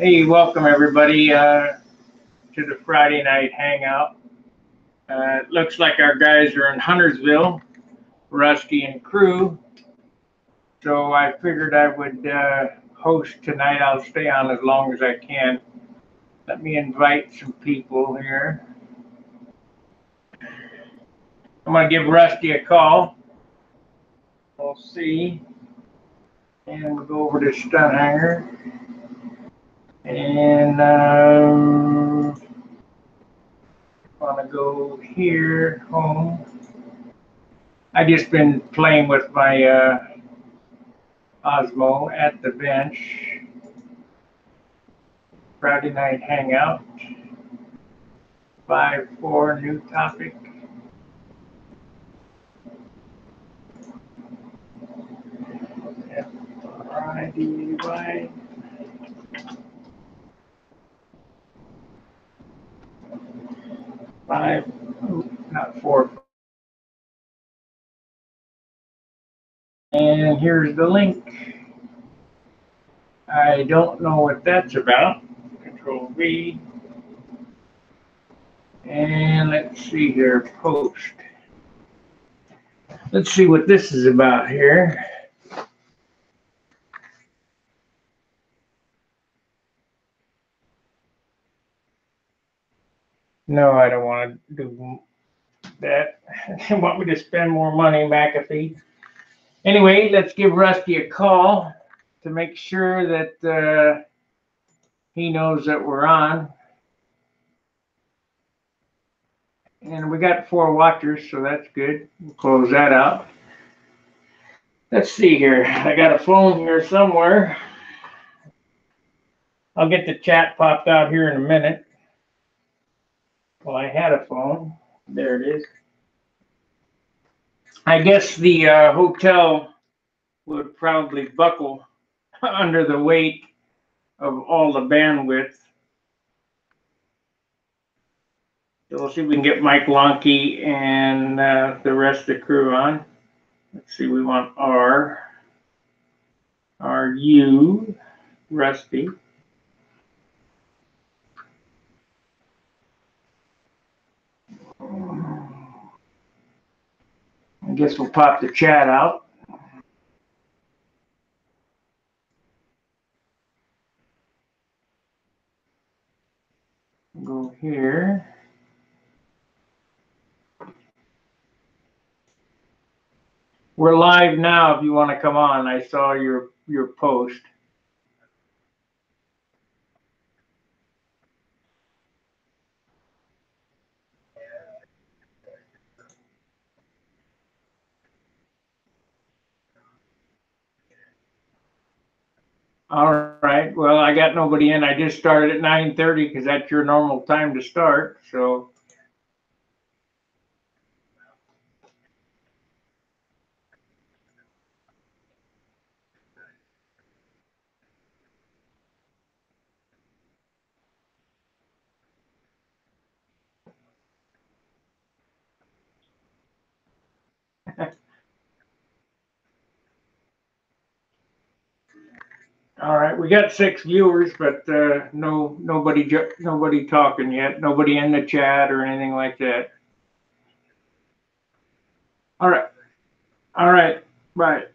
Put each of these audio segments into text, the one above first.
Hey, welcome everybody to the Friday night hangout. It looks like our guys are in Huntersville, Rusty and crew. So I figured I would host tonight. I'll stay on as long as I can. Let me invite some people here. I'm going to give Rusty a call. We'll see. And we'll go over to Stunt Hanger. And want to go here, home. I just been playing with my Osmo at the bench. Friday night hangout. 5-4 new topic. Friday. 5, not 4. And here's the link. I don't know what that's about. Control V. And let's see here, post. Let's see what this is about here. No, I don't want to do that. They want me to spend more money, McAfee. Anyway, let's give Rusty a call to make sure that he knows that we're on. And we got 4 watchers, so that's good. We'll close that out. Let's see here. I got a phone here somewhere. I'll get the chat popped out here in a minute. Well, I had a phone. There it is. I guess the hotel would probably buckle under the weight of all the bandwidth. So we'll see if we can get Mike Lonke and the rest of the crew on. Let's see, we want U, Rusty. I guess we'll pop the chat out. Go here. We're live now if you want to come on. I saw your post. All right. Well, I got nobody in. I just started at 9:30 because that's your normal time to start. So. All right, we got 6 viewers, but nobody talking yet. Nobody in the chat or anything like that. All right, right.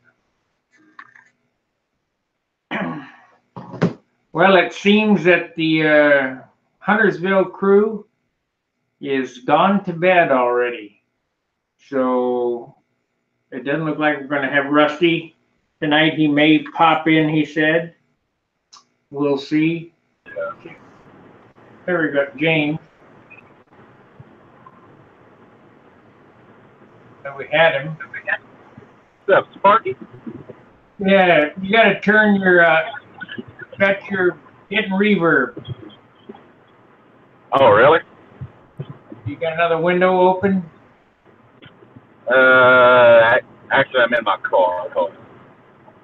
Well, it seems that the Huntersville crew is gone to bed already, so it doesn't look like we're going to have Rusty tonight. He may pop in, he said. We'll see. There we go, James. And we had him. What's up, Sparky? Yeah, you got to turn your got your hidden reverb. Oh, really? You got another window open? Actually, I'm in my car.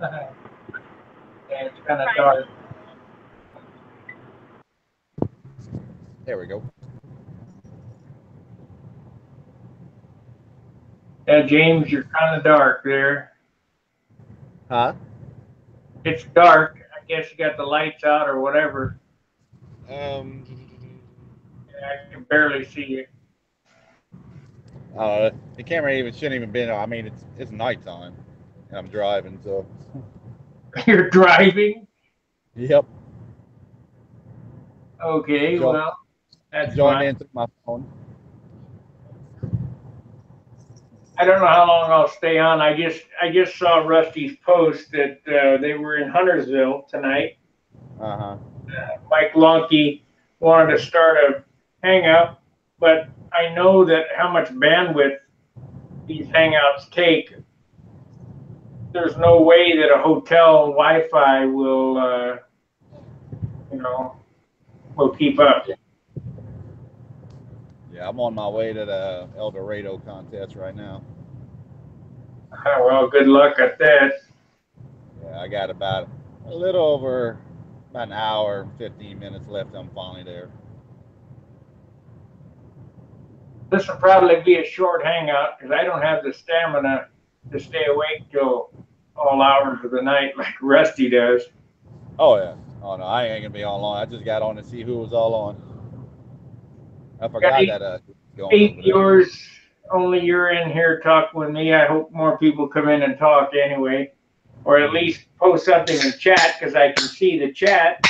Yeah, it's kind of dark. There we go. Yeah, James, you're kind of dark there. Huh? It's dark. I guess you got the lights out or whatever. Um, I can barely see you. the camera even shouldn't even been. I mean, it's nighttime, and I'm driving, so. You're driving? Yep. Okay, Jo well, that's joined fine. in through my phone. I don't know how long I'll stay on. I just saw Rusty's post that they were in Huntersville tonight. Uh-huh. Mike Lonkey wanted to start a hangout, but I know that how much bandwidth these hangouts take. There's no way that a hotel Wi-Fi you know, will keep up. Yeah, I'm on my way to the El Dorado contest right now. Well, good luck at that. Yeah, I got about a little over about an hour and 15 minutes left. I'm finally there. This will probably be a short hangout because I don't have the stamina to stay awake till all hours of the night like Rusty does. Oh yeah. Oh no, I ain't gonna be on long. I just got on to see who was all on. I Got forgot that going eight over there. viewers. Only you're in here talking with me. I hope more people come in and talk anyway, or at least post something in chat because I can see the chat.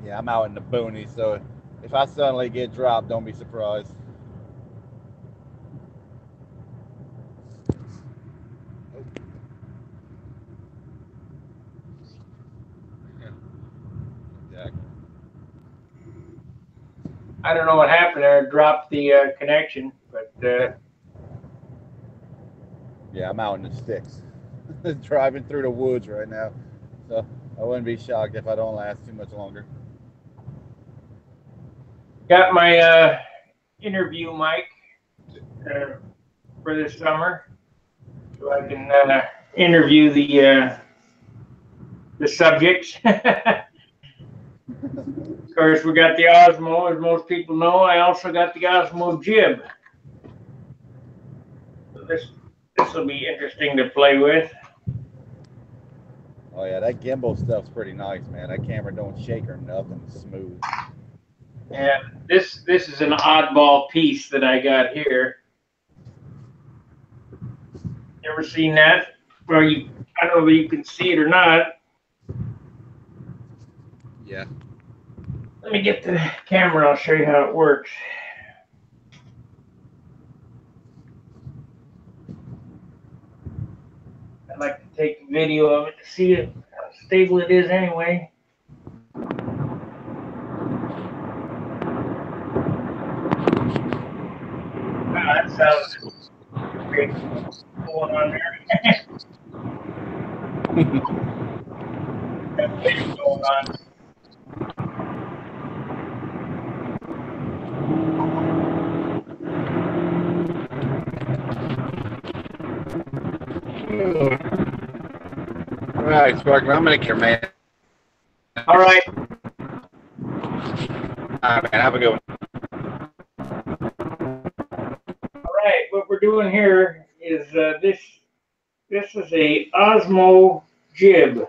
Yeah, I'm out in the boonies, so if I suddenly get dropped, don't be surprised. Exactly. I don't know what happened there. It dropped the connection, but Yeah, I'm out in the sticks, driving through the woods right now. So I wouldn't be shocked if I don't last too much longer. got my interview mic for this summer, so I can interview the subjects. Of course, we got the Osmo, as most people know. I also got the Osmo Jib. So this will be interesting to play with. Oh yeah, that gimbal stuff's pretty nice, man. That camera don't shake or nothing. It's smooth. Yeah, this is an oddball piece that I got here. You ever seen that? Well, I don't know if you can see it or not. Yeah. Let me get the camera. I'll show you how it works. I'd like to take a video of it to see how stable it is anyway. That sounds great. What's going on there? Got video going on. All right, Sparkman, I'm gonna care, man. All right. All right, man. Have a good one. All right. What we're doing here is this is a Osmo Jib.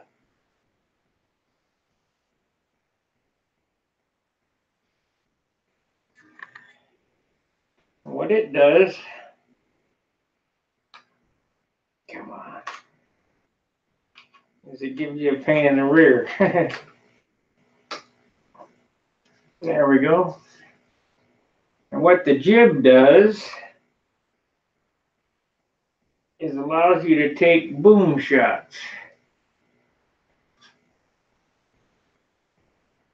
What it does, come on, is it gives you a pain in the rear. There we go. And what the jib does is allows you to take boom shots.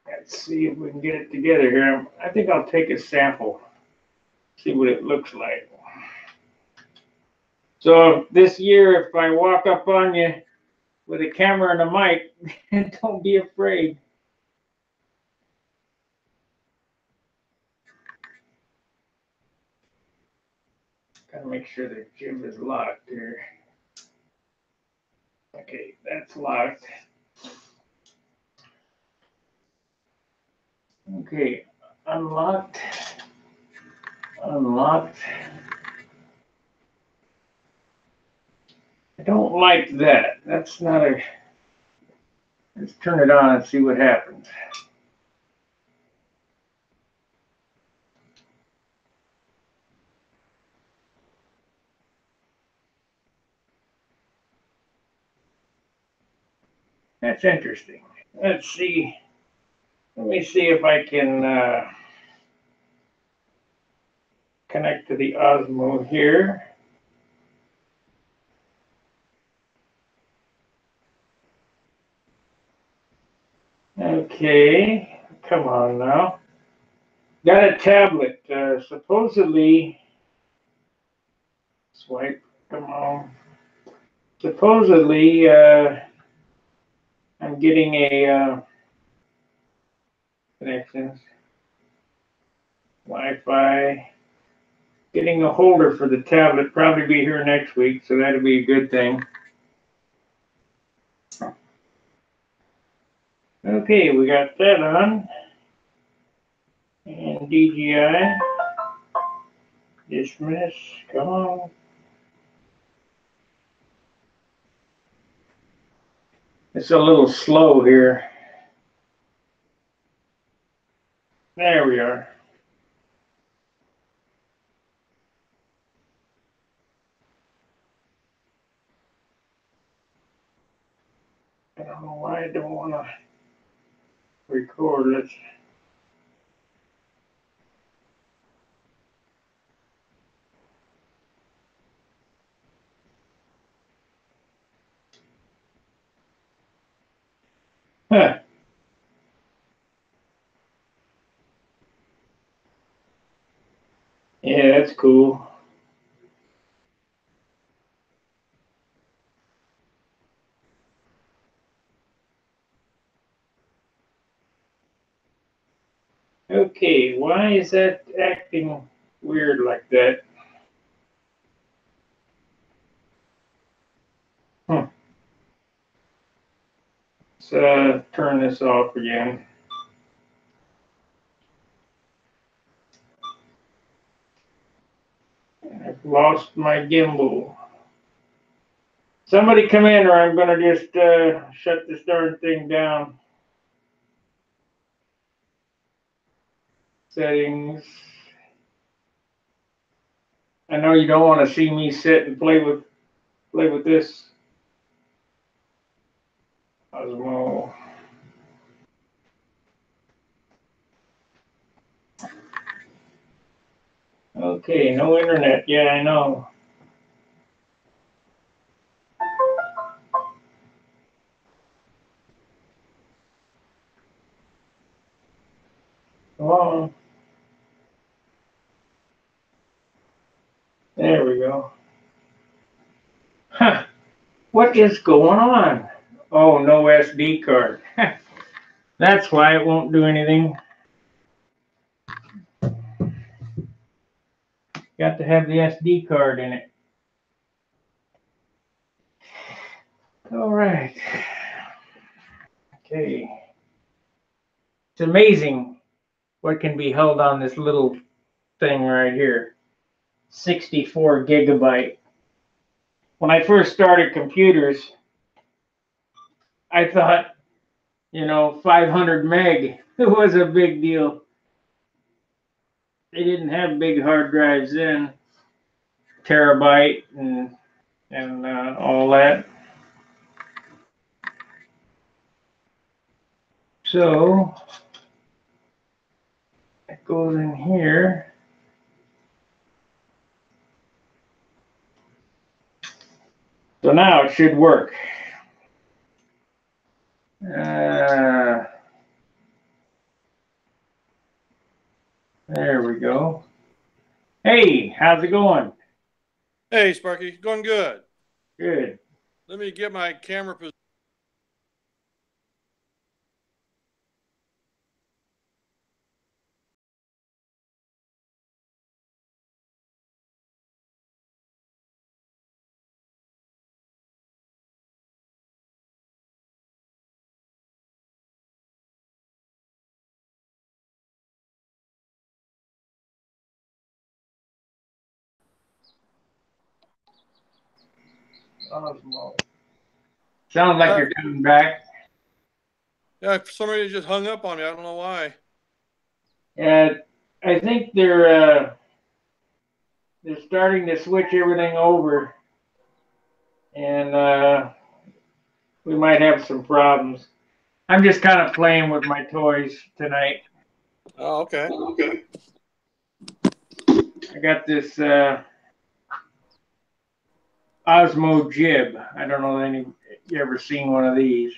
Let's see if we can get it together here. I think I'll take a sample, see what it looks like. So this year, if I walk up on you with a camera and a mic, don't be afraid. Gotta make sure the jib is locked here. Okay, that's locked. Okay, unlocked. Unlocked. I don't like that. That's not a. Let's turn it on and see what happens. That's interesting. Let's see. Let me see if I can connect to the Osmo here. Okay, come on now. Got a tablet. Supposedly, swipe. Come on. Supposedly, I'm getting a connections, Wi-Fi. Getting a holder for the tablet. Probably be here next week, so that'll be a good thing. Okay, we got that on. And DJI. Dismiss. Come on. It's a little slow here. There we are. I don't know why I don't want to record. Let's. Huh. Yeah, that's cool. Okay, why is that acting weird like that? Let's turn this off again. I've lost my gimbal. Somebody come in or I'm going to just shut this darn thing down. Settings. I know you don't want to see me sit and play with this Osmo. Okay, no internet. Yeah, I know. Come on. There we go. Huh. What is going on? Oh, no SD card. That's why it won't do anything. Got to have the SD card in it. All right. Okay. It's amazing what can be held on this little thing right here. 64 gigabyte. When I first started computers, I thought, 500 meg was a big deal. They didn't have big hard drives then, terabyte and all that. So it goes in here. So now it should work. There we go. Hey, how's it going? Hey, Sparky, going good. Good. Let me get my camera position. Osmo. Sounds like you're coming back. Yeah, somebody just hung up on me. I don't know why. And I think they're starting to switch everything over, and we might have some problems. I'm just kind of playing with my toys tonight. Oh, okay. Okay. I got this Osmo Jib. I don't know if you ever seen one of these.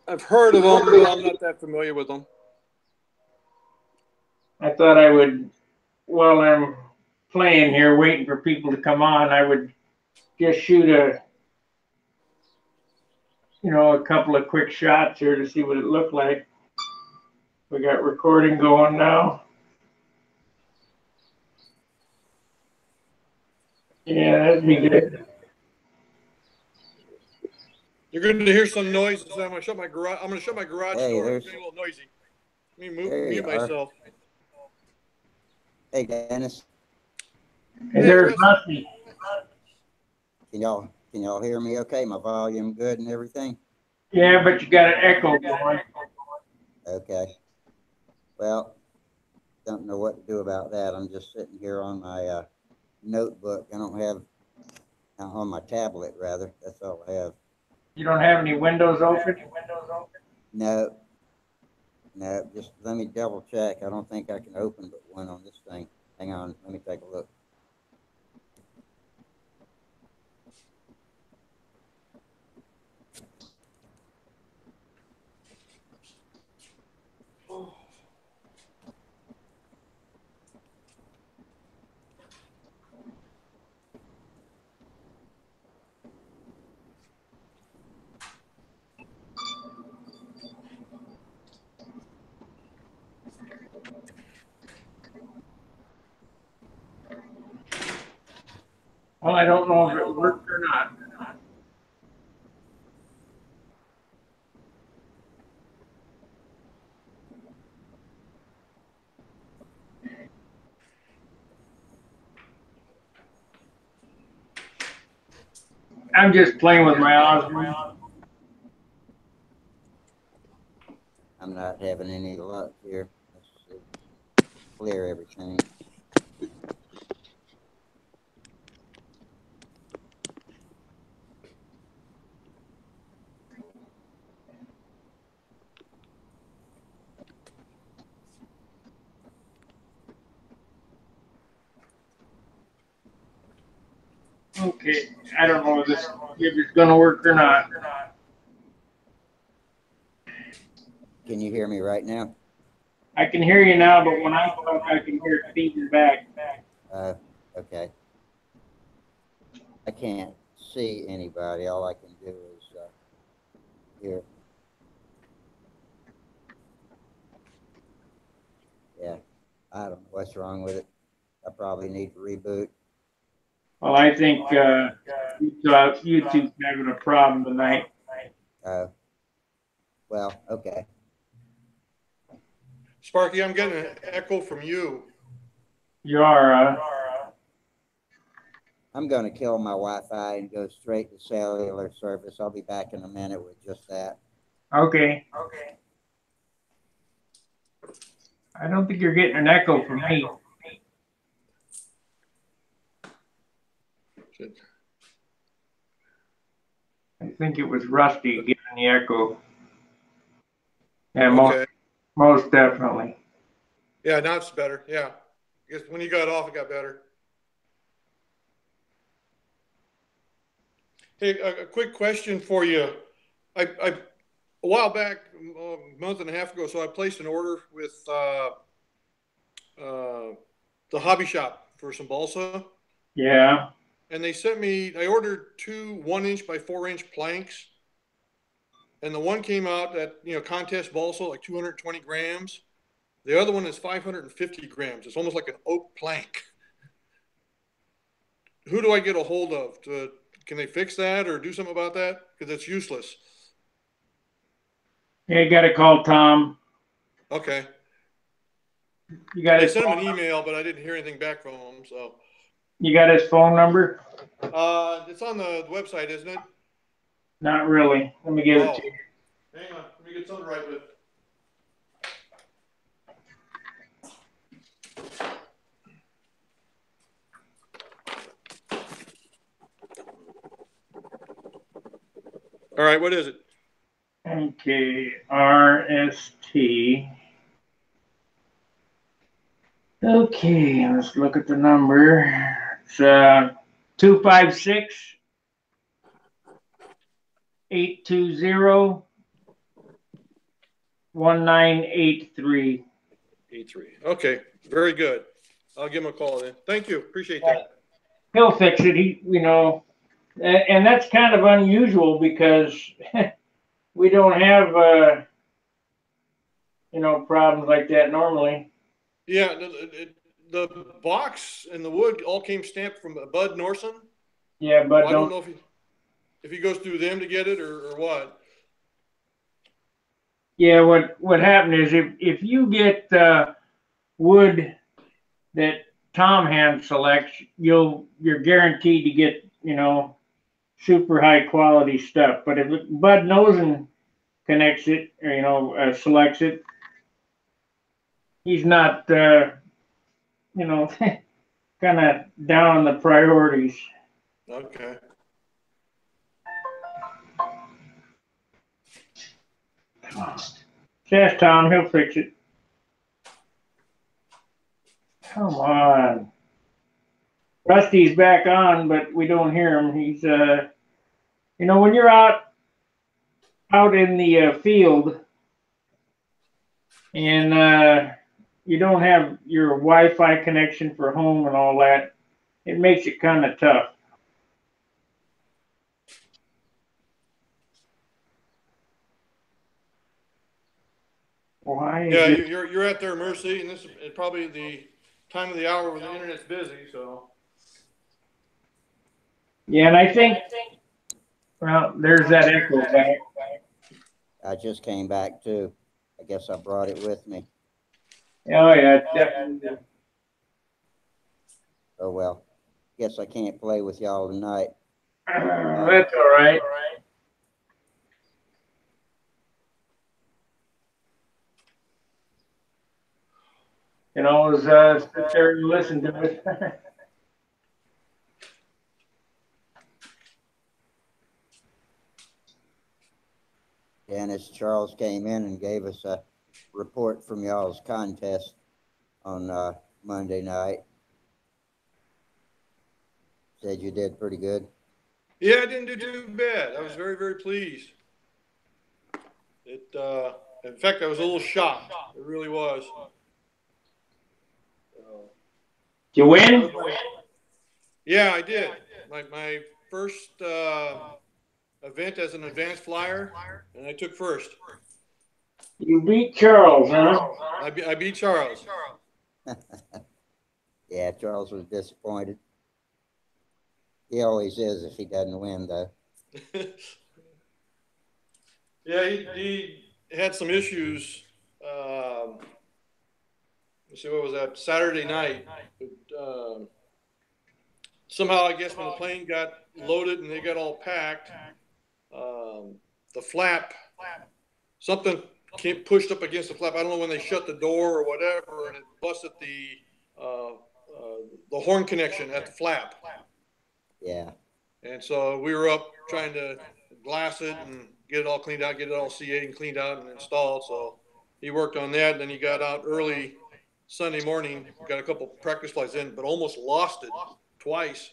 I've heard of them, but I'm not that familiar with them. I thought I would, while I'm playing here, waiting for people to come on, I would just shoot a couple of quick shots here to see what it looked like. We got recording going now. Yeah, that'd be good. You're going to hear some noise. So I'm going to shut my garage. I'm going to shut my garage door. It's there's... getting a little noisy. Let me mute are. myself. Hey, Dennis. Hey, there's Rusty. Can y'all hear me okay? My volume good and everything? Yeah, but you got an echo going. Okay. Well, don't know what to do about that. I'm just sitting here on my notebook. I don't have, on my tablet rather. That's all I have. You don't have any windows open? No. No, just let me double check. I don't think I can open but one on this thing. Hang on, let me take a look. Well, I don't know if it worked or not. I'm just playing with my Osmo. I'm not having any luck here. Let's see. Clear everything. Okay, I don't know if it's going to work or not. Can you hear me right now? I can hear you now, but when I talk, I can hear it feeding back. Okay. I can't see anybody. All I can do is hear. Yeah, I don't know what's wrong with it. I probably need to reboot. Well, I think YouTube's having a problem tonight. Well, okay. Sparky, I'm getting an echo from you. You are, I'm going to kill my Wi-Fi and go straight to cellular service. I'll be back in a minute with just that. Okay. I don't think you're getting an echo from me. I think it was Rusty getting the echo. Yeah, Okay. most definitely. Yeah, now it's better. Yeah. I guess when you got off, it got better. Hey, a quick question for you. A while back, a month and a half ago, so I placed an order with the hobby shop for some balsa. Yeah. And they sent me, I ordered 2 1-inch by 4-inch planks. And the one came out at, contest balsa, like 220 grams. The other one is 550 grams. It's almost like an oak plank. Who do I get a hold of? Can they fix that or do something about that? Because it's useless. Yeah, you got to call Tom. Okay. You got They his sent him phone an email, but I didn't hear anything back from him. So You got his phone number? It's on the website, isn't it? Not really. Let me give it to you. Hang on. Let me get something to write with. All right. What is it? Okay, RST. Okay, let's look at the number. It's 256 820 1983. E3. Okay. Very good. I'll give him a call then. Thank you. Appreciate that. He'll fix it. And that's kind of unusual because we don't have problems like that normally. Yeah. The box and the wood all came stamped from Bud Norson. Yeah, but I don't know if he goes through them to get it or what. Yeah, what happened is if you get wood that Tom hand selects, you're guaranteed to get super high quality stuff. But if Bud Nosen connects it or selects it, he's not kind of down on the priorities. Okay. Ask Tom, he'll fix it. Come on. Rusty's back on, but we don't hear him. He's when you're out in the field and you don't have your Wi-Fi connection for home and all that, it makes it kind of tough. Why? Yeah, you're at their mercy, and this is probably the time of the hour when the internet's busy. So. Yeah, and I think, well, there's that echo back. I just came back too. I guess I brought it with me. Oh yeah, definitely. Oh well. Guess I can't play with y'all tonight. That's all right. You can always sit there and listen to it. Dennis Charles came in and gave us a report from y'all's contest on Monday night. Said you did pretty good. Yeah, I didn't do too bad. I was very, very pleased. In fact, I was a little shocked. It really was. Did you win? Yeah, I did. My first event as an advanced flyer, and I took first. You beat Charles, huh? I beat Charles. Yeah, Charles was disappointed. He always is if he doesn't win, though. Yeah, he had some issues. Let's see, what was that? Saturday night. Somehow, I guess when the plane got loaded and they got all packed, the flap, something pushed up against the flap. I don't know when they shut the door or whatever, and it busted the horn connection at the flap. Yeah. And so we were up trying to glass it and get it all cleaned out, get it all CA'd and cleaned out and installed. So he worked on that. And then he got out early Sunday morning, got a couple practice flights in, but almost lost it twice.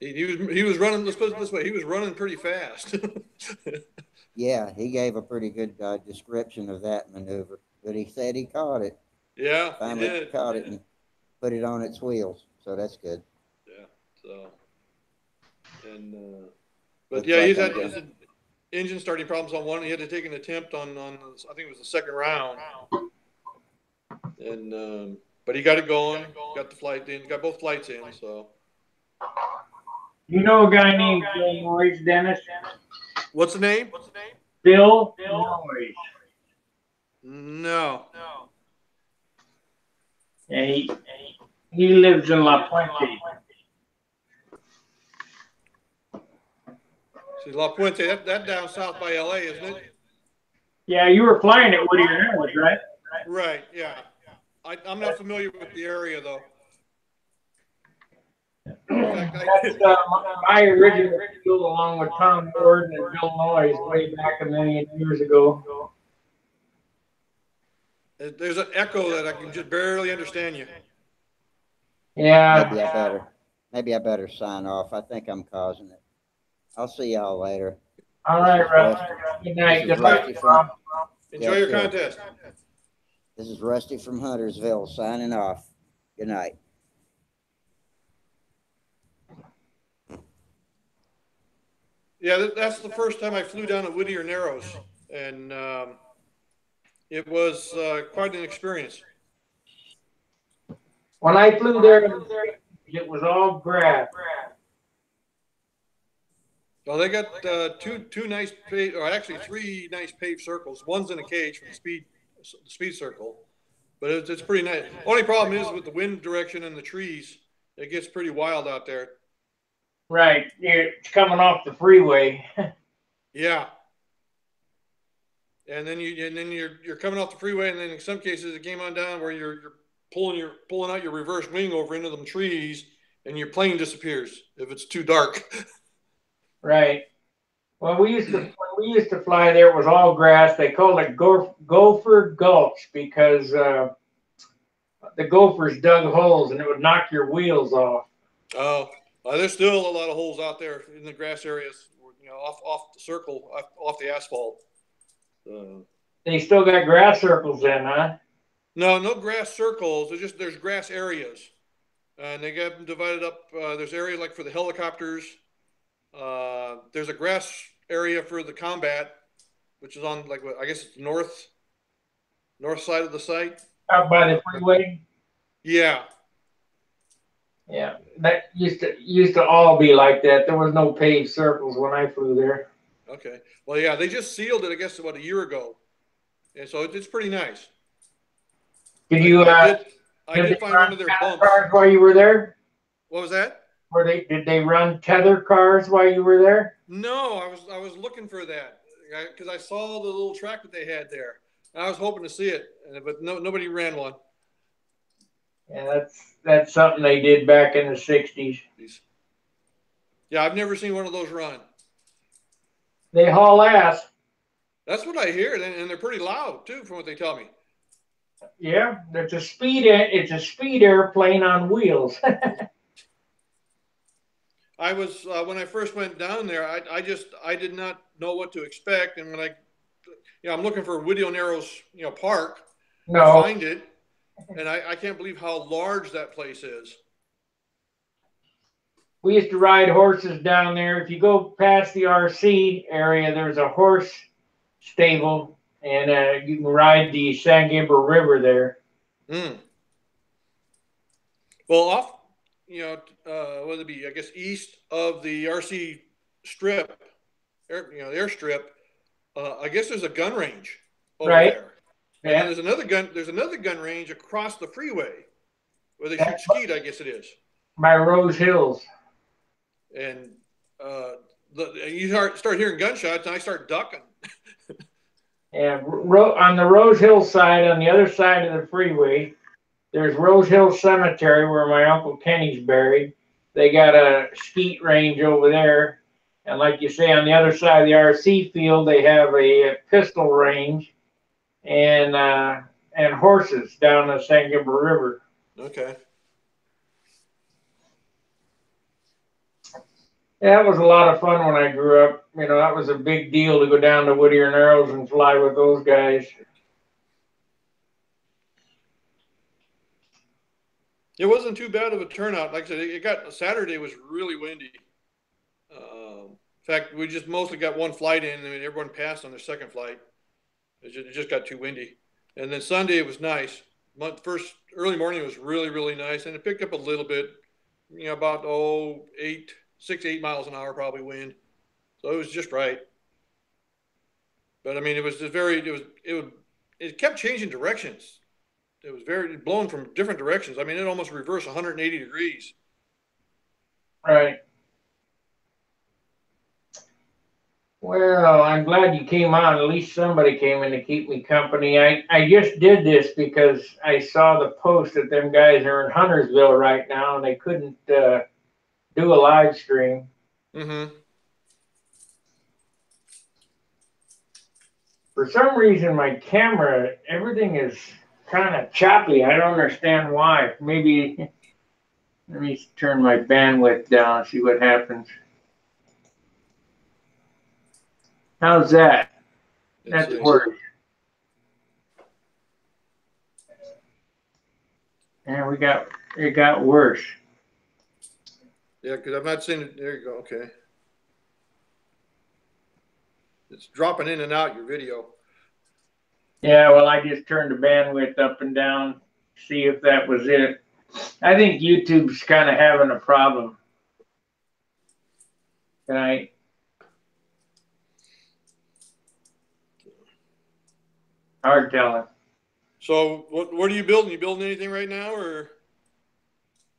He was running, let's put it this way, he was running pretty fast. Yeah, he gave a pretty good description of that maneuver, but he said he caught it. Yeah, Finally he did. caught it and put it on its wheels, so that's good. Yeah, so, and, but yeah, he's had engine starting problems on one. He had to take an attempt on I think it was the second round. And, but he got it going, got the flight in, got both flights in, so. You know a guy named Bill Noyes, Dennis? What's the name? Bill Noyes. No. Yeah, he lives in La Puente. See, La Puente, that down south by LA, isn't it? Yeah, you were flying at Whittier Airways, right? Right, yeah. I'm not familiar with the area though. In fact, That's my original school, along with Tom Gordon and Bill Noyes, way back a million years ago. there's an echo that I can just barely understand you. Yeah. Maybe I better sign off. I think I'm causing it. I'll see y'all later. All This right, is Rusty. Rusty. Good night. This is Good luck, Rusty from. Enjoy Yeah, your sure. contest. This is Rusty from Huntersville signing off. Good night. Yeah, that's the first time I flew down at Whittier Narrows, and it was quite an experience. When I flew there, it was all grass. Well, they got two nice or actually three nice paved circles. One's in a cage for the speed circle, but it's pretty nice. Only problem is with the wind direction and the trees, it gets pretty wild out there. Right, it's coming off the freeway. Yeah. And then you're coming off the freeway, and then in some cases it came on down where you're pulling out your reverse wing over into them trees, and your plane disappears if it's too dark. Right. When we used to fly there, it was all grass. They called it Gopher Gulch because the gophers dug holes and it would knock your wheels off. Oh, there's still a lot of holes out there in the grass areas, off the circle, off the asphalt. They still got grass circles in, huh? No grass circles. There's grass areas, and they got them divided up. There's area like for the helicopters. There's a grass area for the combat, which is on I guess it's north side of the site. Out by the freeway. Yeah. Yeah, that used to all be like that. There was no paved circles when I flew there. Okay. Well, yeah, they just sealed it, I guess, about a year ago, and so it's pretty nice. Did you? I did find one of their bumps. Cars while you were there? What was that? Did they run tether cars while you were there? No, I was looking for that because I saw the little track that they had there. I was hoping to see it, but nobody ran one. Yeah, that's something they did back in the 60s. Yeah, I've never seen one of those run. They haul ass. That's what I hear, and they're pretty loud too, from what they tell me. Yeah, it's a speed airplane on wheels. I was when I first went down there, I did not know what to expect, and when I'm looking for Whittier Narrows, park. No. I find it, and I can't believe how large that place is. We used to ride horses down there. If you go past the RC area, there's a horse stable, and you can ride the San Gabriel River there. Well, off, what would it be? I guess east of the RC strip, the airstrip. I guess there's a gun range over there. Yeah. And there's another gun range across the freeway where they shoot skeet, I guess it is. By Rose Hills. And you start hearing gunshots, and I start ducking. Yeah, on the Rose Hill side, on the other side of the freeway, there's Rose Hill Cemetery where my Uncle Kenny's buried. They got a skeet range over there. And like you say, on the other side of the RC field, they have a pistol range and horses down the San Gabriel River. Okay. Yeah, that was a lot of fun when I grew up. That was a big deal to go down to Whittier Narrows and fly with those guys. It wasn't too bad of a turnout. Like I said, Saturday was really windy. In fact, we just mostly got one flight in, and everyone passed on their second flight. It just got too windy. And then Sunday it was nice. First early morning was really, really nice, and it picked up a little bit. About 6 to 8 miles an hour probably wind, so it was just right. But I mean, it was just it kept changing directions. It was very blowing from different directions. I mean, it almost reversed 180 degrees. Right. Well, I'm glad you came on. At least somebody came in to keep me company. I just did this because I saw the post that them guys are in Huntersville right now and they couldn't do a live stream. Mm-hmm. For some reason, my camera, everything is kind of choppy. I don't understand why. Maybe let me turn my bandwidth down and see what happens. How's that? That's worse. Yeah, it got worse. Yeah, because I've not seen it. There you go. Okay. It's dropping in and out, your video. Yeah, well, I just turned the bandwidth up and down, see if that was it. I think YouTube's kind of having a problem tonight. Hard telling. So what are you building? You building anything right now, or?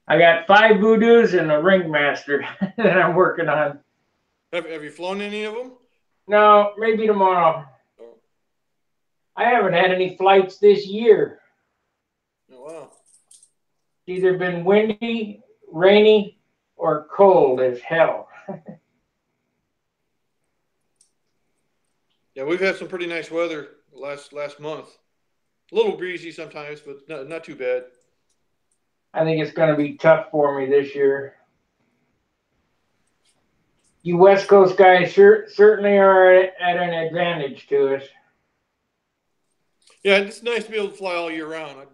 I got 5 voodoos and a ringmaster that I'm working on. Have you flown any of them? No, maybe tomorrow. Oh. I haven't had any flights this year. Oh, wow. It's either been windy, rainy, or cold as hell. Yeah, we've had some pretty nice weather last month. A little breezy sometimes, but not too bad. I think it's going to be tough for me this year. You West Coast guys certainly are at an advantage to us. Yeah, it's nice to be able to fly all year round.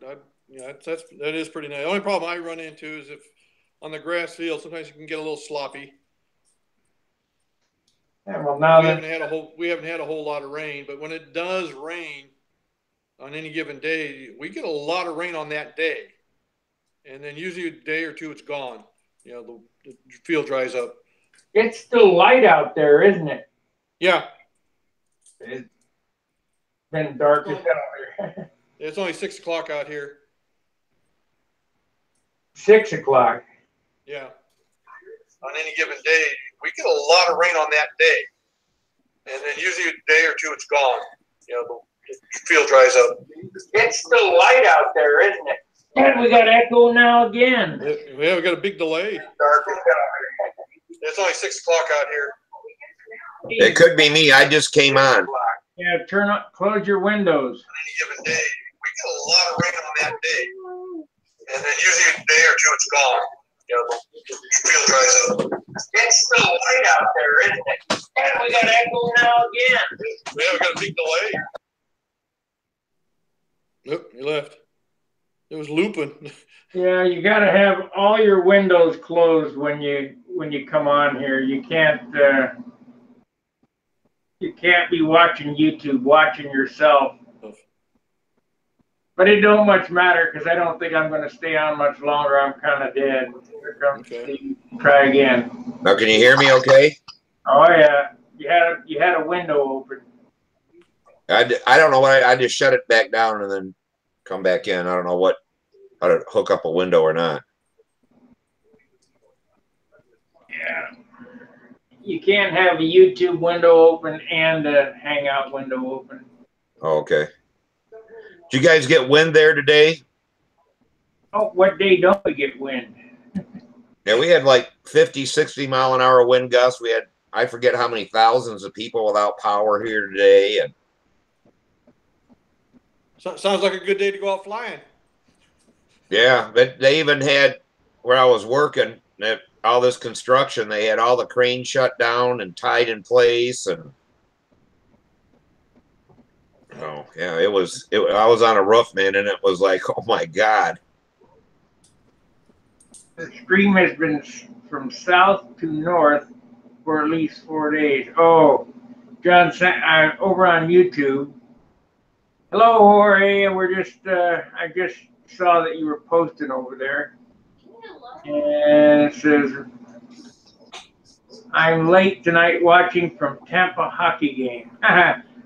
Yeah, that is pretty nice. The only problem I run into is if on the grass field, sometimes you can get a little sloppy. Yeah, well, now we haven't had a whole lot of rain, but when it does rain on any given day, we get a lot of rain on that day, and then usually a day or two it's gone. You know, the field dries up. It's still light out there, isn't it? Yeah. It's been dark as hell here. It's only 6 o'clock out here. 6 o'clock. Yeah. On any given day, we get a lot of rain on that day, and then usually a day or two it's gone. You know, the field dries up. It's still light out there, isn't it? And we got echo now again. Yeah, we got a big delay. Dark as hell. It's only 6 o'clock out here. It could be me. I just came on. Yeah, close your windows. On any given day, we get a lot of rain on that day, and then usually a day or two it's gone. You know, the field dries up. It's still light out there, isn't it? And we got echo now again. Yeah, we got a big delay. Nope, he left. It was looping. Yeah, you got to have all your windows closed when you come on here. You can't be watching YouTube, watching yourself. But it don't much matter because I don't think I'm going to stay on much longer. I'm kind of dead. Here comes Steve. Try again. Now, can you hear me okay? Oh yeah, you had a window open. I don't know why. I just shut it back down and then come back in. I don't know how to hook up a window or not. Yeah. You can't have a YouTube window open and a Hangout window open. Oh, okay. Did you guys get wind there today? Oh, what day don't we get wind? Yeah, we had like 50, 60 mile an hour wind gusts. We had, I forget how many thousands of people without power here today. And sounds like a good day to go out flying. yeah, but they even had, where I was working, all this construction, they had all the cranes shut down and tied in place. And oh yeah, I was on a roof, man, and it was like, oh my God. The stream has been from south to north for at least 4 days. Oh, John, over on YouTube. Hello, Jorge. I just saw that you were posting over there. And it says, I'm late tonight watching from Tampa hockey game.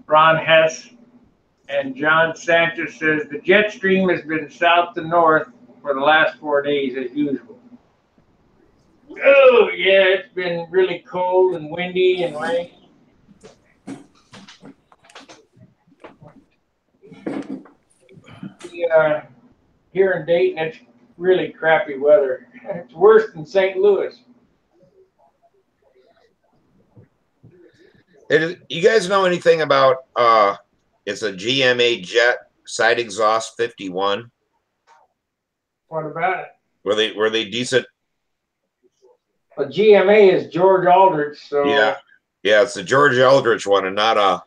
Ron Hess. And John Sanchez says, the jet stream has been south to north for the last 4 days as usual. Oh, yeah, it's been really cold and windy and rainy. Here in Dayton, it's really crappy weather. It's worse than St. Louis. You guys know anything about it's a GMA jet side exhaust 51? What about it? Were they decent? Well, GMA is George Aldrich, so Yeah. Yeah, it's the George Eldridge one and not a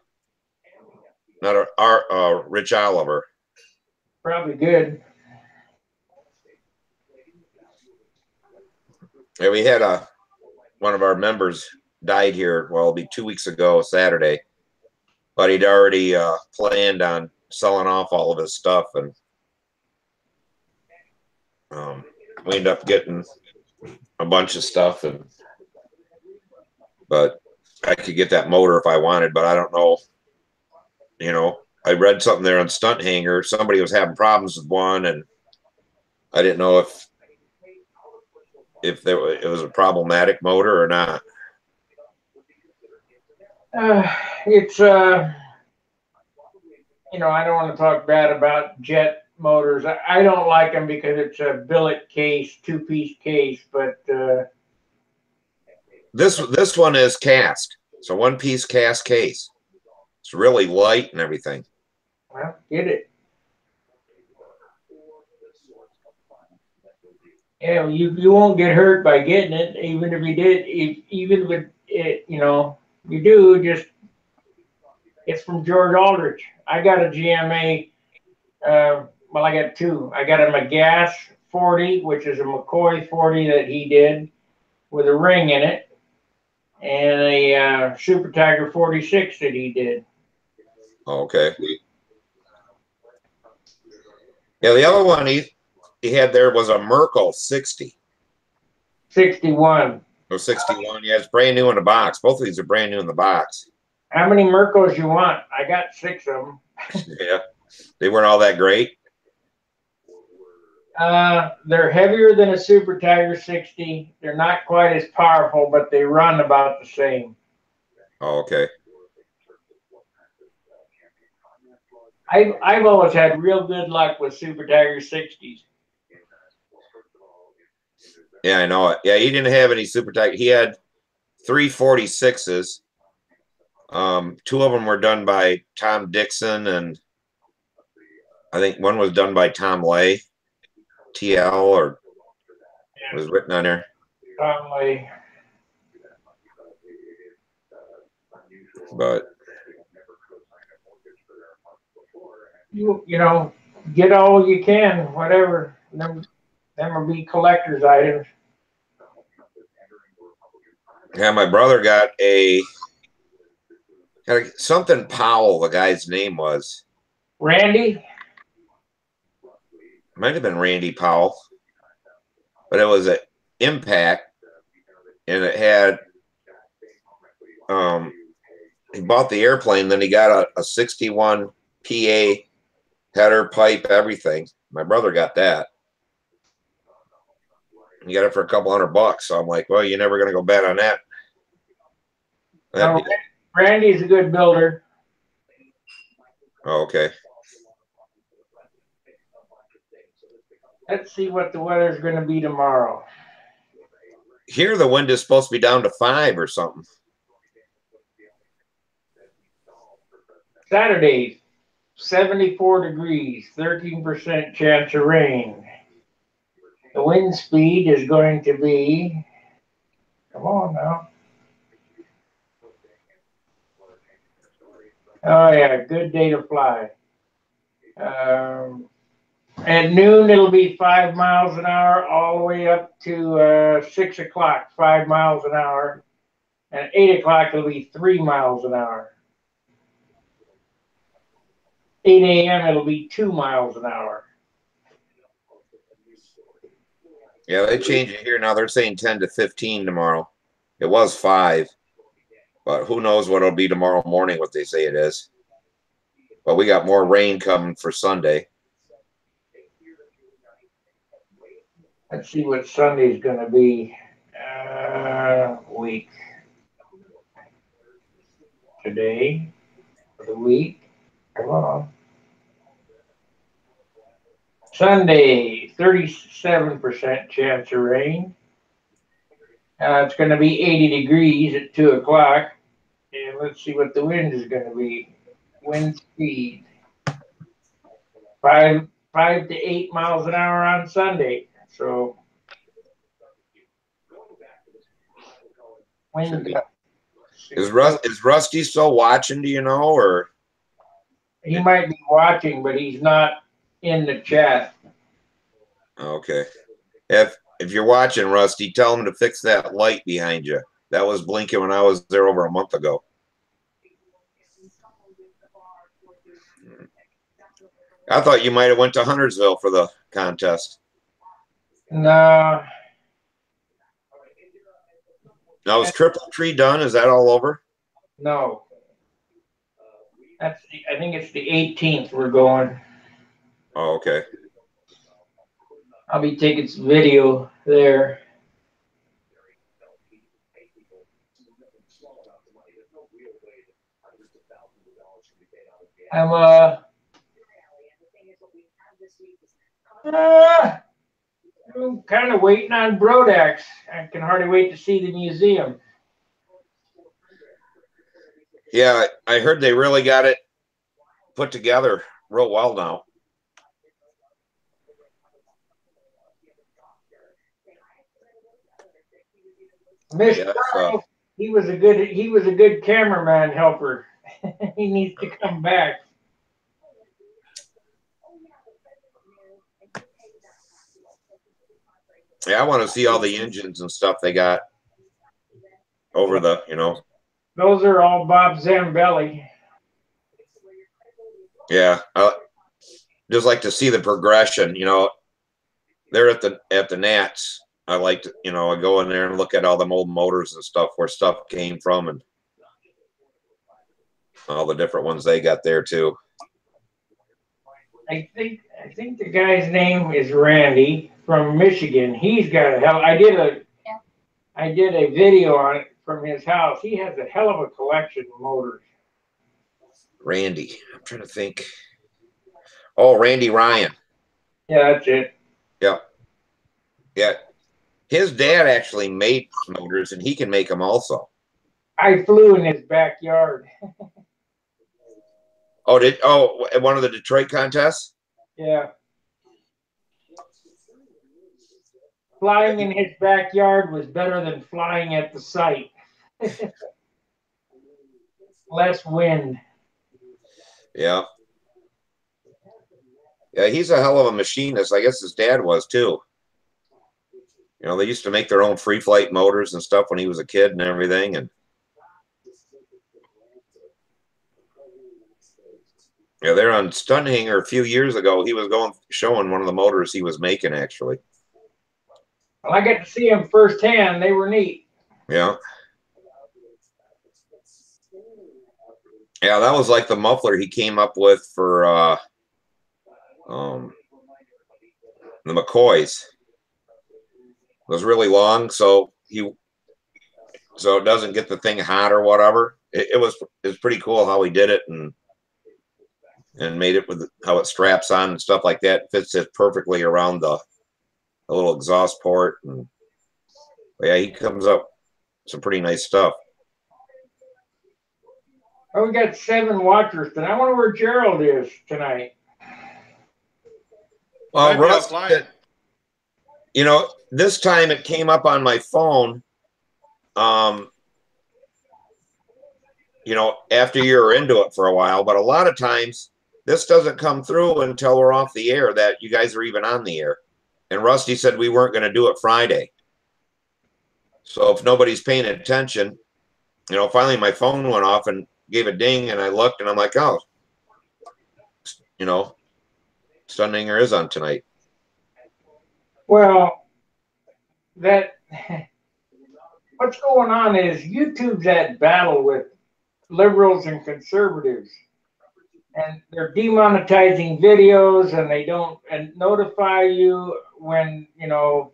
Rich Oliver. probably good. Yeah, we had one of our members died here. Well, it'll be 2 weeks ago, Saturday. But he'd already planned on selling off all of his stuff, and we ended up getting a bunch of stuff. But I could get that motor if I wanted, but I don't know. You know, I read something there on Stunt Hanger. Somebody was having problems with one, and I didn't know if it was a problematic motor or not. It's I don't want to talk bad about jet motors. I don't like them because it's a billet case, two-piece case, but This one is cast. It's a one-piece cast case. It's really light and everything. well, get it. Yeah, you won't get hurt by getting it, even if you did. Even with it, you do. Just it's from George Aldrich. I got a GMA. Well, I got two. I got a McGass 40, which is a McCoy 40 that he did with a ring in it, and a Super Tiger 46 that he did. Okay. Yeah, the other one he had there was a Merkel 60. 61. Or 61. Yeah, it's brand new in the box. Both of these are brand new in the box. How many Mercos you want? I got 6 of them. Yeah. They weren't all that great. They're heavier than a Super Tiger 60. They're not quite as powerful, but they run about the same. Oh, okay. I've always had real good luck with Super Tiger 60s. Yeah, I know it. Yeah, he didn't have any Super Tiger. He had 346s. Two of them were done by Tom Dixon, and I think one was done by Tom Lay, TL, or was written on there. Tom Lay. But get all you can, whatever. Them will be collector's items. yeah, my brother got something Powell, the guy's name was. Randy? Might have been Randy Powell. But it was an Impact, and it had he bought the airplane, then he got a 61 PA header, pipe, everything. My brother got that. He got it for a couple $100. So I'm like, well, you're never gonna go bad on that. Randy's a good builder. Oh, okay. Let's see what the weather's going to be tomorrow. Here the wind is supposed to be down to 5 or something. Saturday, 74 degrees, 13% chance of rain. The wind speed is going to be, come on now. Oh yeah, good day to fly. At noon, it'll be 5 miles an hour all the way up to 6 o'clock, 5 miles an hour. And at 8 o'clock, it'll be 3 miles an hour. 8 a.m., it'll be 2 miles an hour. Yeah, they changed it here now. They're saying 10 to 15 tomorrow. It was 5. But who knows what it'll be tomorrow morning, what they say it is. But we got more rain coming for Sunday. Let's see what Sunday's going to be. Week. Today. For the week. Come on. Sunday, 37% chance of rain. It's going to be 80 degrees at 2 o'clock. And let's see what the wind is going to be. Wind speed. 5 to 8 miles an hour on Sunday. So, windy. Is Rusty still watching? Do you know, or He might be watching, but he's not in the chat. okay? If you're watching, Rusty, tell him to fix that light behind you. That was blinking when I was there over a month ago. I thought you might have went to Huntersville for the contest. No. Now, is Triple Tree done? Is that all over? No. I think it's the 18th we're going. Oh, okay. I'll be taking some video there. I'm kind of waiting on Brodax. I can hardly wait to see the museum. Yeah, I heard they really got it put together real well now. Mr. Charles, he was a good cameraman helper. He needs to come back. Yeah, I want to see all the engines and stuff they got over the, Those are all Bob Zambelli. Yeah, I just like to see the progression. They're at the Nats. I like to, I go in there and look at all them old motors and stuff, where stuff came from, and all the different ones they got there too. I think the guy's name is Randy from Michigan. He's got a hell. I did a video on it from his house. He has a hell of a collection of motors. Randy, I'm trying to think. Oh, Randy Ryan. Yeah, that's it. Yeah. His dad actually made motors, and he can make them also. I flew in his backyard. At one of the Detroit contests? Yeah. Flying in his backyard was better than flying at the site. Less wind. Yeah. Yeah, he's a hell of a machinist. I guess his dad was too. They used to make their own free flight motors and stuff when he was a kid and everything. And yeah, they're on Stunt Hanger a few years ago. He was showing one of the motors he was making, actually. Well, I got to see them firsthand. They were neat. Yeah. Yeah, that was like the muffler he came up with for the McCoys. It was really long, so it doesn't get the thing hot or whatever. It was pretty cool how he did it and made it with how it straps on and stuff like that. It fits it perfectly around the little exhaust port. And yeah, he comes up with some pretty nice stuff. Oh, we got 7 watchers tonight. I wonder where Gerald is tonight. Well, Russ, this time it came up on my phone. After you're into it for a while, but a lot of times this doesn't come through until we're off the air that you guys are even on the air. And Rusty said we weren't going to do it Friday. So if nobody's paying attention, finally my phone went off and gave a ding, and I looked and I'm like, oh, Stunt Hanger is on tonight. Well, what's going on is YouTube's at battle with liberals and conservatives, and they're demonetizing videos, and they don't notify you when the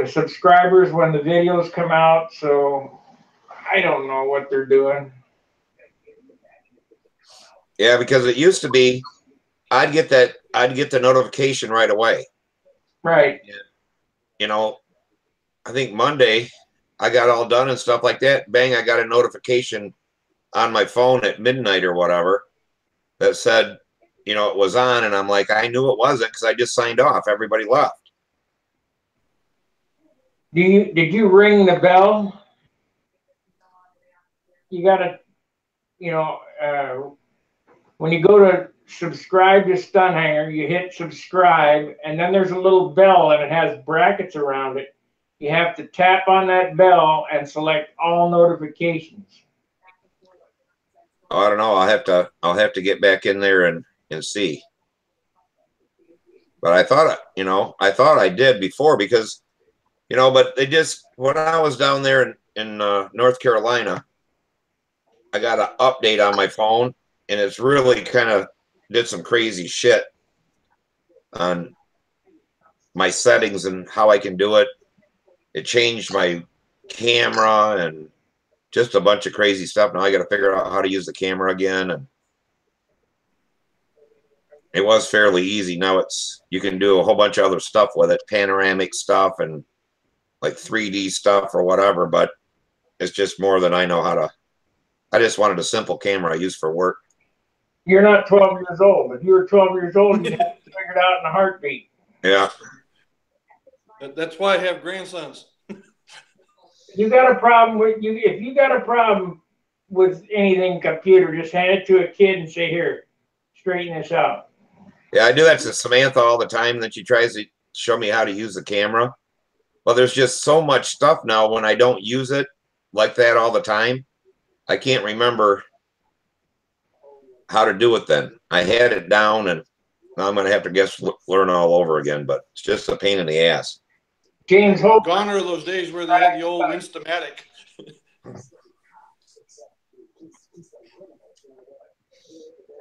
subscribers when the videos come out. So I don't know what they're doing. Yeah, because it used to be I'd get the notification right away. Right. You know, I think Monday I got all done and stuff like that. Bang, I got a notification on my phone at midnight or whatever that said, you know, it was on, and I'm like, I knew it wasn't because I just signed off. Everybody left. Did you ring the bell? You gotta, you know, when you go to subscribe to Stunt Hanger, you hit subscribe, and then there's a little bell and it has brackets around it. You have to tap on that bell and select all notifications. Oh, I don't know. I'll have to get back in there and see. But I thought I did before because, but they just, when I was down there in North Carolina, I got an update on my phone, and it's really kind of did some crazy shit on my settings and how I can do it. It changed my camera and just a bunch of crazy stuff. Now I got to figure out how to use the camera again. And it was fairly easy. Now you can do a whole bunch of other stuff with it, panoramic stuff and like 3D stuff or whatever, but it's just more than I know how to. I just wanted a simple camera I use for work. You're not 12 years old. If you were 12 years old, you'd have to figure it out in a heartbeat. Yeah. That's why I have grandsons. You got a problem with you? If you got a problem with anything computer, just hand it to a kid and say, "Here, straighten this out." Yeah, I do that to Samantha all the time. That she tries to show me how to use the camera. Well, there's just so much stuff now when I don't use it like that all the time. I can't remember how to do it then. I had it down, and now I'm going to have to learn all over again, but it's just a pain in the ass. James Hope. Gone are those days where they had the old Instamatic.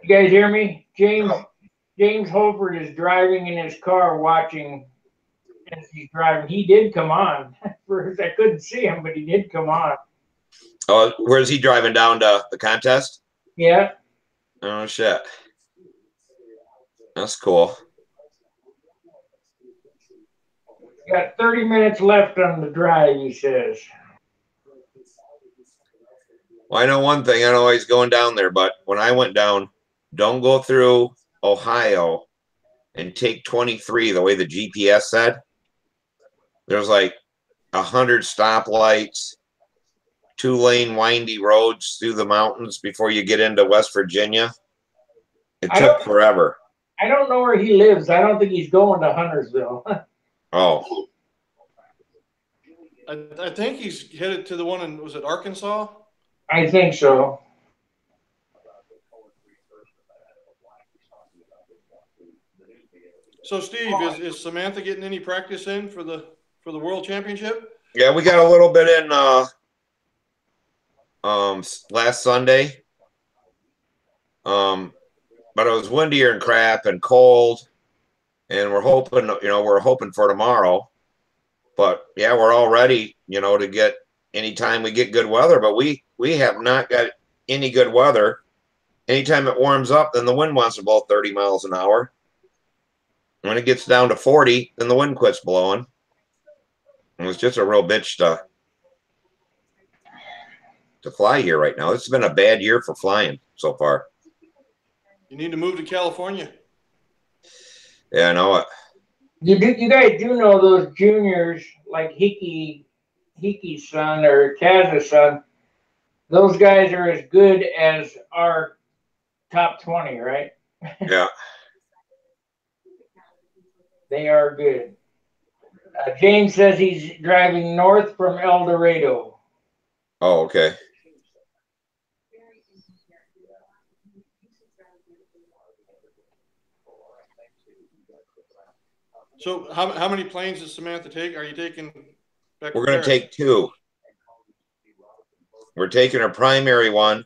You guys hear me? James Holford is driving in his car watching as he's driving. He did come on. First, I couldn't see him, but he did come on. Oh, where's he driving down to the contest? Yeah. Oh, shit. That's cool. Got 30 minutes left on the drive, he says. Well, I know one thing. I know he's going down there, but when I went down, don't go through Ohio and take 23 the way the GPS said. There's like 100 stoplights, 2-lane windy roads through the mountains before you get into West Virginia. It took forever. I don't know where he lives. I don't think he's going to Huntersville. Oh. I think he's headed to the one in, was it Arkansas? I think so. So Steve, is Samantha getting any practice in for the World Championship? Yeah, we got a little bit in last Sunday. But it was windier and crap and cold, and we're hoping for tomorrow. But yeah, we're all ready, to get anytime we get good weather, but we have not got any good weather. Anytime it warms up, then the wind wants to blow 30 miles an hour. When it gets down to 40, then the wind quits blowing. And it's just a real bitch to fly here right now. It's been a bad year for flying so far. You need to move to California. Yeah, I know it. You guys do know those juniors like Hickey's son or Kaz's son. Those guys are as good as our top 20, right? Yeah. They are good. James says he's driving north from El Dorado. Oh, okay. So how many planes does Samantha take? Are you taking back? We're going to take 2. We're taking a primary one,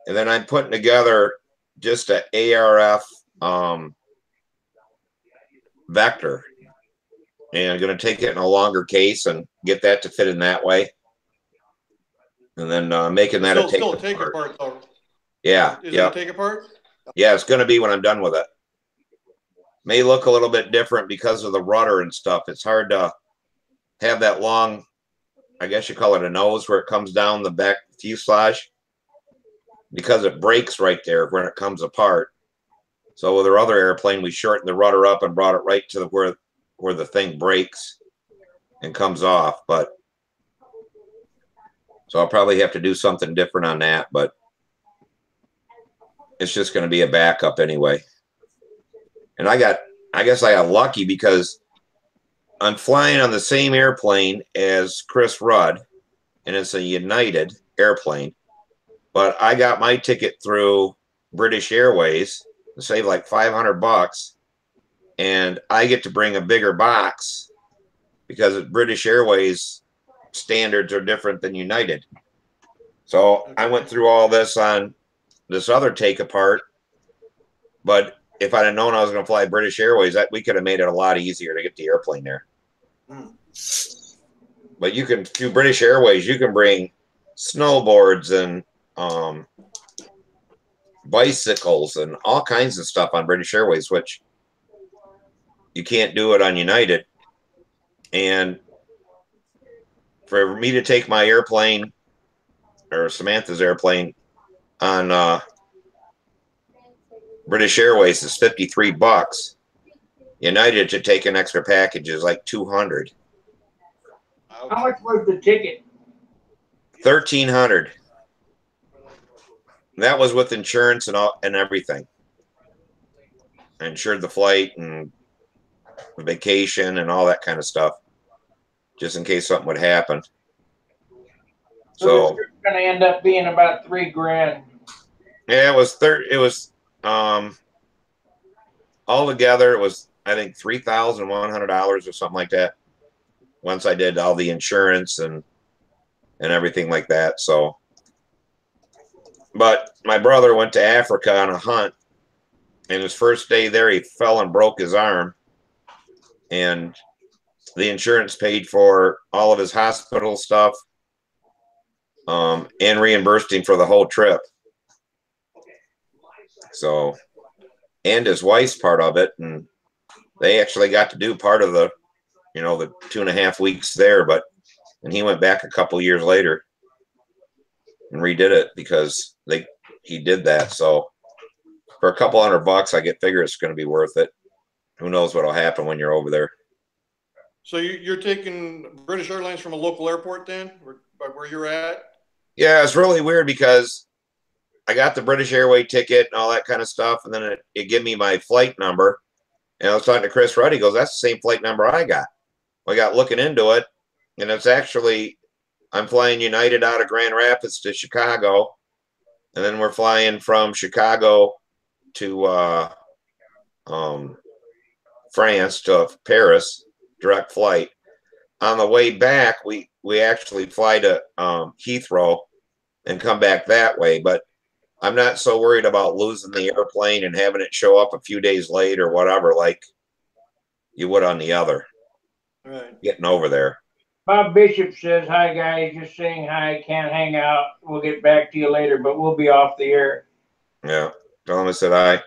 and then I'm putting together just an ARF Vector. And I'm going to take it in a longer case and get that to fit in that way. And then making that still a take apart though. Yeah. Is it a take apart? Yeah, it's going to be when I'm done with it. may look a little bit different because of the rudder and stuff. It's hard to have that long, I guess you call it a nose, where it comes down the back fuselage, because it breaks right there when it comes apart. So with our other airplane, we shortened the rudder up and brought it right to where the thing breaks and comes off. But so I'll probably have to do something different on that, but it's just going to be a backup anyway. And I guess I got lucky because I'm flying on the same airplane as Chris Rudd, and it's a United airplane. But I got my ticket through British Airways to save like $500, and I get to bring a bigger box because British Airways standards are different than United. So I went through all this on this other take apart, but if I'd have known I was going to fly British Airways, we could have made it a lot easier to get the airplane there. But you can do British Airways. You can bring snowboards and bicycles and all kinds of stuff on British Airways, which you can't do it on United. And for me to take my airplane or Samantha's airplane on British Airways is $53. United to take an extra package is like $200. How much was the ticket? $1,300. That was with insurance and everything. I insured the flight and the vacation and all that kind of stuff, just in case something would happen. So it's going to end up being about $3,000. Yeah, it was altogether it was, I think, $3,100 or something like that. Once I did all the insurance and everything like that. So, but my brother went to Africa on a hunt, and his first day there, he fell and broke his arm, and the insurance paid for all of his hospital stuff, and reimbursed him for the whole trip. So, and his wife's part of it, and they actually got to do part of the, the 2.5 weeks there, and he went back a couple years later and redid it because he did that. So for a couple $100, I figure it's going to be worth it. Who knows what'll happen when you're over there. So you're taking British Airlines from a local airport then, where you're at? Yeah, it's really weird because I got the British Airway ticket and all that kind of stuff, and then it gave me my flight number. And I was talking to Chris Rudd. He goes, "That's the same flight number I got." I got looking into it, and it's actually, I'm flying United out of Grand Rapids to Chicago, and then we're flying from Chicago to France to Paris, direct flight. On the way back, we actually fly to Heathrow and come back that way, but I'm not so worried about losing the airplane and having it show up a few days late or whatever, like you would on the other. Right. Getting over there. Bob Bishop says, "Hi guys, just saying hi, can't hang out. We'll get back to you later, but we'll be off the air." Yeah, tell him I said hi.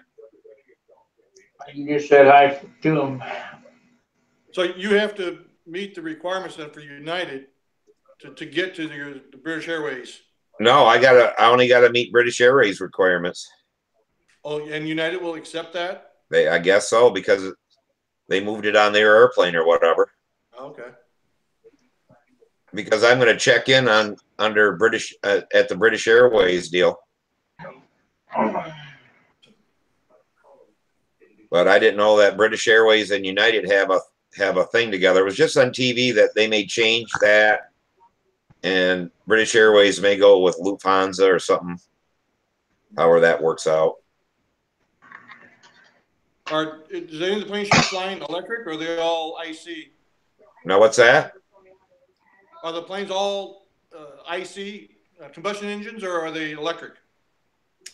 You just said hi to him. So you have to meet the requirements then for United to get to the British Airways. No, I only gotta meet British Airways requirements. Oh, and United will accept that? I guess so, because they moved it on their airplane or whatever. Okay. Because I'm going to check in under British at the British Airways deal. But I didn't know that British Airways and United have a thing together. It was just on TV that they may change that, and British Airways may go with Lufthansa or something. However that works out. Is any of the planes you're flying electric, or are they all IC? Now, what's that? Are the planes all IC combustion engines, or are they electric?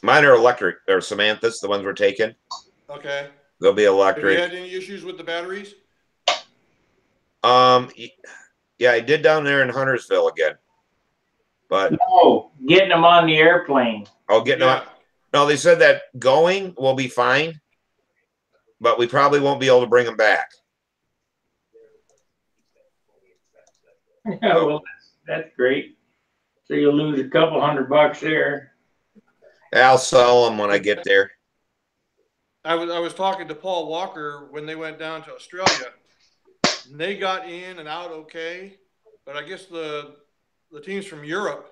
Mine are electric. They're Samantha's, the ones we're taking. Okay. They'll be electric. Have you had any issues with the batteries? Yeah, I did down there in Huntersville again. But no, getting them on the airplane. Oh, getting on. No, they said that going will be fine. but we probably won't be able to bring them back. Yeah, well, that's great. So you'll lose a couple $100 there. I'll sell them when I get there. I was talking to Paul Walker when they went down to Australia. And they got in and out okay, but I guess the teams from Europe,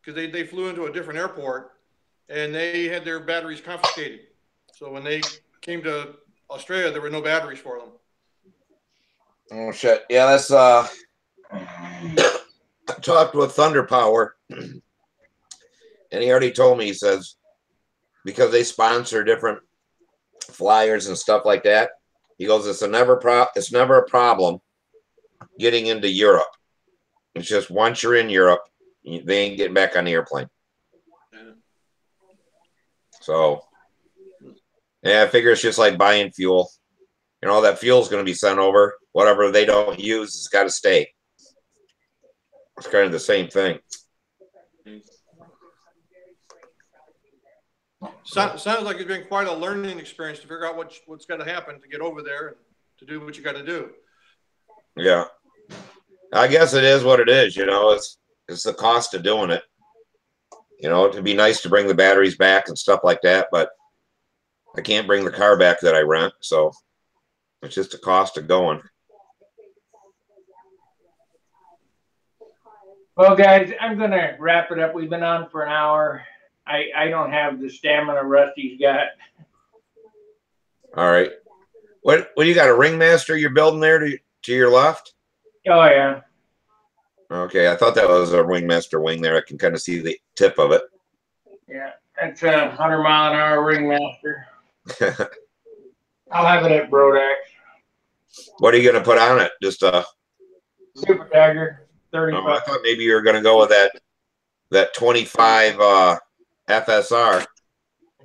because they flew into a different airport, and they had their batteries confiscated. So when they came to Australia, there were no batteries for them. Oh shit! Yeah, that's I talked with Thunder Power, and he already told me. He says because they sponsor different flyers and stuff like that. He goes, it's never a problem getting into Europe. It's just once you're in Europe, they ain't getting back on the airplane. Yeah. So, yeah, I figure it's just like buying fuel. You know, that fuel's going to be sent over. Whatever they don't use, it's got to stay. It's kind of the same thing. Sounds like it's been quite a learning experience to figure out what's got to happen to get over there and to do what you got to do. Yeah, I guess it is what it is. You know, it's the cost of doing it. You know, it'd be nice to bring the batteries back and stuff like that, but I can't bring the car back that I rent, so it's just the cost of going. Well, guys, I'm going to wrap it up. We've been on for an hour. I don't have the stamina Rusty's got. All right. What you got, a ringmaster you're building there to your left? Oh, yeah. Okay, I thought that was a ringmaster wing there. I can kind of see the tip of it. Yeah, that's a 100-mile-an-hour ringmaster. I'll have it at Brodax. What are you going to put on it? Just a Super Tiger, 35. Oh, I thought maybe you were going to go with that 25 FSR.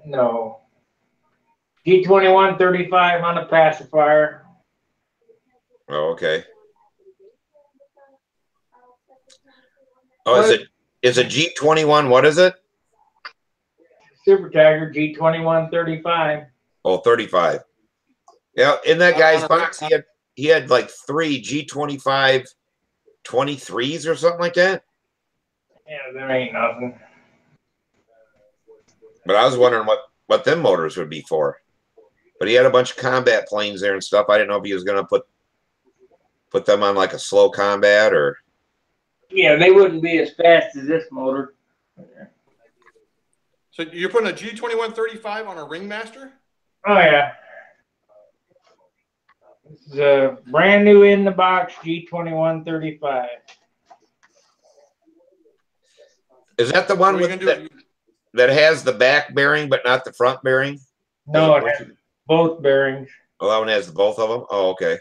No. G21 35 on a pacifier. Oh, okay. Oh, is it G21? What is it? Super Tiger G21 35. Oh, 35. Yeah, in that guy's box, he had like 3 G25 23s or something like that. Yeah, there ain't nothing. But I was wondering what them motors would be for. But he had a bunch of combat planes there and stuff. I didn't know if he was going to put them on like a slow combat or. Yeah, they wouldn't be as fast as this motor. So you're putting a G21 35 on a ringmaster? Oh, yeah. This is a brand new in the box G21 35. Is that the one that has the back bearing but not the front bearing? No, it has both bearings. Oh, that one has both of them? Oh, okay.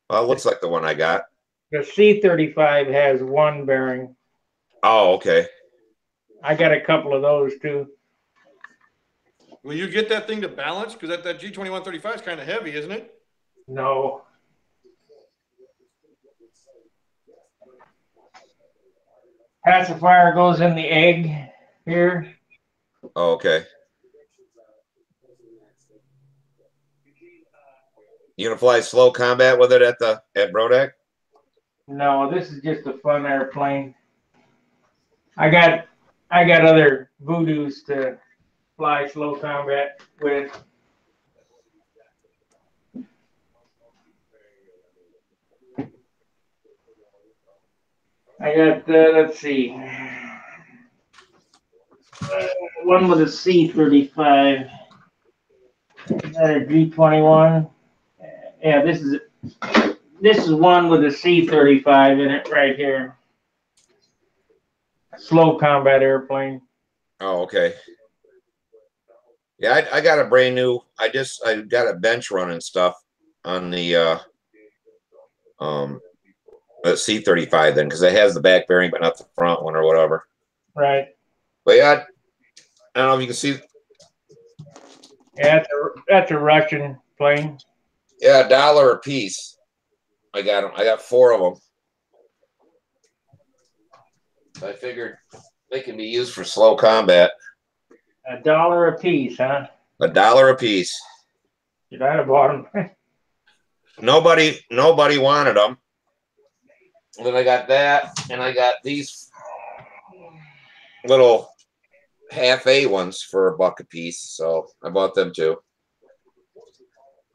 Well, it looks like the one I got. The C35 has one bearing. Oh, okay. I got a couple of those too. Will you get that thing to balance? Because that G21 35 is kind of heavy, isn't it? No. Pacifier goes in the egg here. Oh, okay. You gonna fly slow combat with it at Brodak? No, this is just a fun airplane. I got other voodoos to fly slow combat with. I got let's see, one with a C35. Got a G21. Yeah, this is one with a C35 in it right here. Slow combat airplane. Oh, okay. Yeah, I got a brand new. I got a bench running stuff on the C35 then, because it has the back bearing but not the front one or whatever. Right. But yeah, I don't know if you can see. Yeah, that's a Russian plane. Yeah, $1 a piece. I got them. I got 4 of them. I figured they can be used for slow combat. $1 a piece, huh? $1 a piece. I'd have bought them. Nobody wanted them. Then I got that, and I got these little half-A ones for $1 a piece. So I bought them too.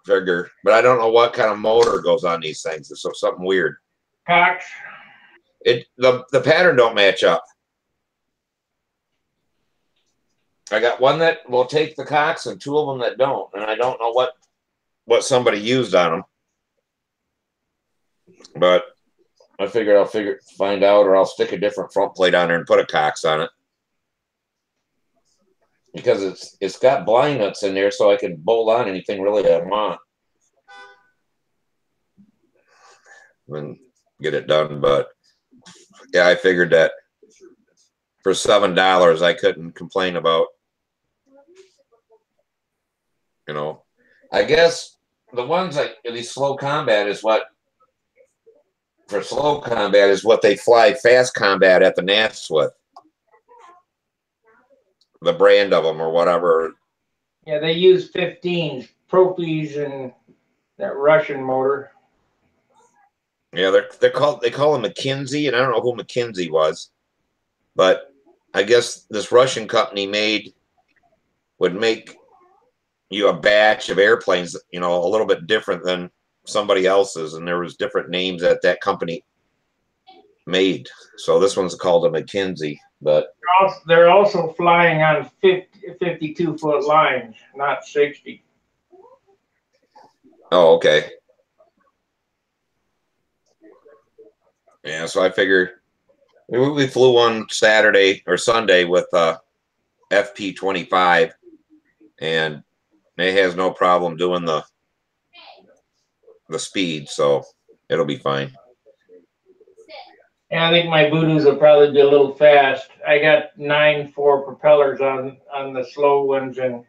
Figure, but I don't know what kind of motor goes on these things. It's something weird. Cox. The pattern don't match up. I got one that will take the Cox and 2 of them that don't, and I don't know what somebody used on them. But I figured I'll find out, or I'll stick a different front plate on there and put a Cox on it. Because it's got blind nuts in there, so I can bolt on anything really I want and get it done. But yeah, I figured that for $7 I couldn't complain about. You know, I guess the ones like these slow combat is what they fly fast combat at the Nats with. The brand of them or whatever. Yeah, they use 15s, Propies, and that Russian motor. Yeah, they call them McKinsey, and I don't know who McKinsey was, but I guess this Russian company would make you a batch of airplanes, you know, a little bit different than somebody else's, and there was different names that company made. So this one's called a McKinsey, but they're also flying on 52-foot lines, not 60. Oh, okay. Yeah, so I figured we flew one Saturday or Sunday with FP25, and it has no problem doing the speed, so it'll be fine. And I think my Voodoos will probably be a little fast. I got 9.4 propellers on the slow ones and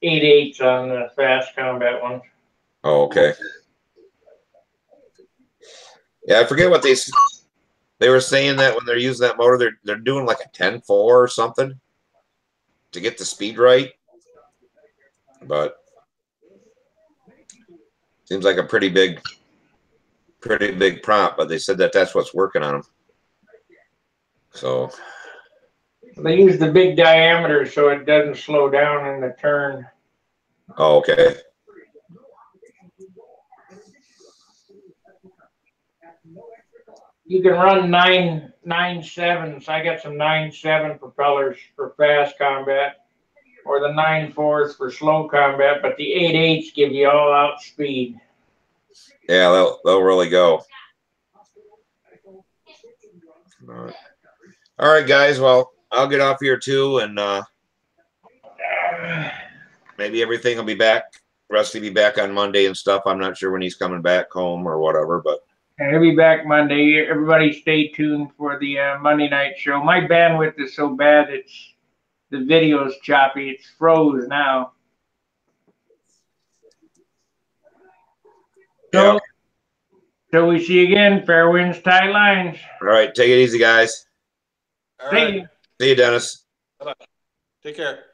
8.8s on the fast combat ones. Oh, okay. Yeah, I forget what they were saying that when they're using that motor, they're doing like a 10.4 or something to get the speed right. But seems like a pretty big prompt, but they said that's what's working on them. So they use the big diameter so it doesn't slow down in the turn. Oh, okay. You can run 9.7s. I got some 9.7 propellers for fast combat, or the 9.4s for slow combat, but the 8.8s give you all out speed. Yeah, they'll really go. All right, guys. Well, I'll get off here too, and maybe everything will be back. Rusty will be back on Monday and stuff. I'm not sure when he's coming back home or whatever, but and he'll be back Monday. Everybody stay tuned for the Monday night show. My bandwidth is so bad, the video's choppy. It's froze now. So, yeah. Till we see you again, fair winds, tight lines. All right, take it easy, guys. All right. See you. See you, Dennis. Bye-bye. Take care.